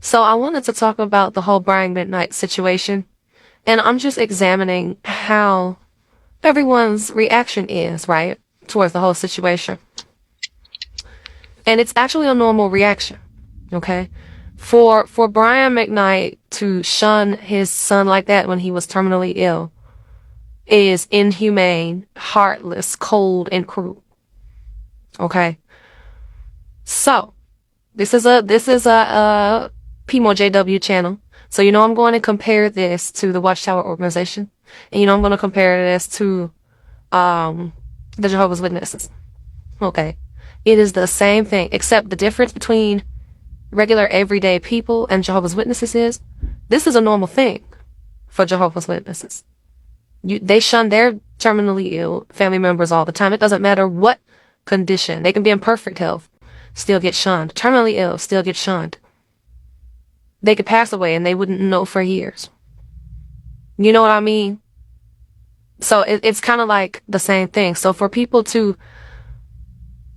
So I wanted to talk about the whole Brian McKnight situation, and I'm just examining how everyone's reaction is, right, towards the whole situation. And it's actually a normal reaction, okay? For Brian McKnight to shun his son like that when he was terminally ill is inhumane, heartless, cold, and cruel. Okay? So, this is a P.I.M.O JW channel. So you know I'm going to compare this to the Watchtower organization. And you know I'm going to compare this to the Jehovah's Witnesses. Okay. It is the same thing, except the difference between regular everyday people and Jehovah's Witnesses is this is a normal thing for Jehovah's Witnesses. They shun their terminally ill family members all the time. It doesn't matter what condition. They can be in perfect health, still get shunned. Terminally ill, still get shunned. They could pass away and they wouldn't know for years. You know what I mean? So it's kind of like the same thing. So for people to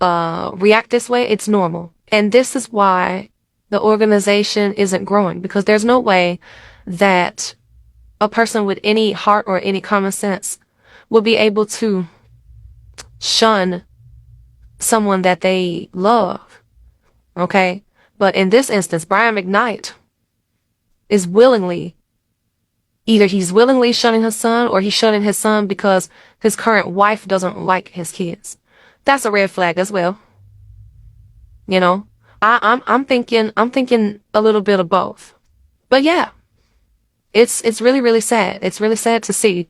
react this way, it's normal. And this is why the organization isn't growing, because there's no way that a person with any heart or any common sense would be able to shun someone that they love. Okay? But in this instance, Brian McKnight is either he's willingly shunning his son or he's shunning his son because his current wife doesn't like his kids. That's a red flag as well. You know, I'm thinking a little bit of both. But yeah, it's really, really sad. It's really sad to see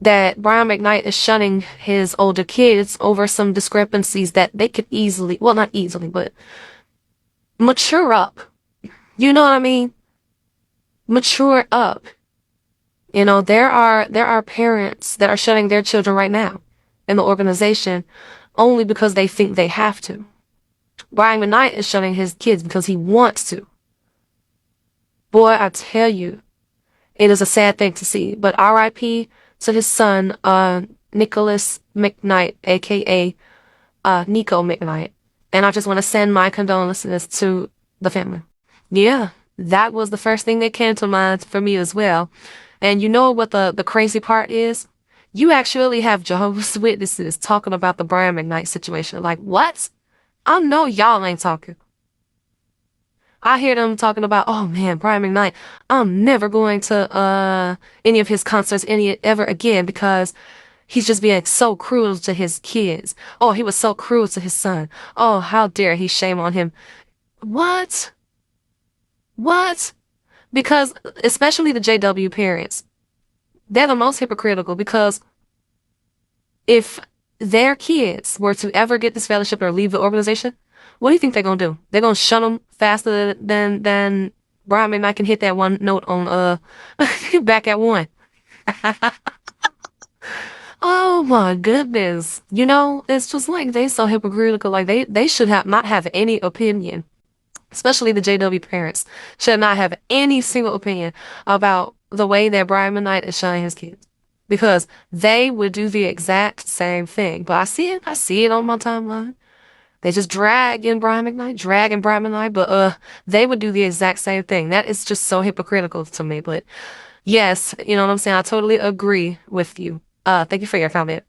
that Brian McKnight is shunning his older kids over some discrepancies that they could easily, well, not easily, but mature up. You know what I mean? Mature up. You know, there are parents that are shunning their children right now in the organization only because they think they have to. Brian McKnight is shunning his kids because he wants to. Boy, I tell you, it is a sad thing to see. But R.I.P. to his son, Nicholas McKnight, aka Nico McKnight. And I just want to send my condolences to the family. Yeah, that was the first thing that came to mind for me as well. And you know what the crazy part is? You actually have Jehovah's Witnesses talking about the Brian McKnight situation. Like, what? I know y'all ain't talking. I hear them talking about, oh man, Brian McKnight, I'm never going to any of his concerts ever again because he's just being so cruel to his kids. Oh, he was so cruel to his son. Oh, how dare he, shame on him. What? What? Because especially the JW parents, they're the most hypocritical, because if their kids were to ever get this fellowship or leave the organization, what do you think they're gonna do? They're gonna shun them faster than Brian McKnight can hit that one note on back at one. Oh my goodness. You know, it's just like they so hypocritical. Like they should not have any opinion. Especially the JW parents should not have any single opinion about the way that Brian McKnight is shunning his kids, because they would do the exact same thing. But I see it on my timeline. They just dragging Brian McKnight, but they would do the exact same thing. That is just so hypocritical to me. But yes, you know what I'm saying? I totally agree with you. Thank you for your comment.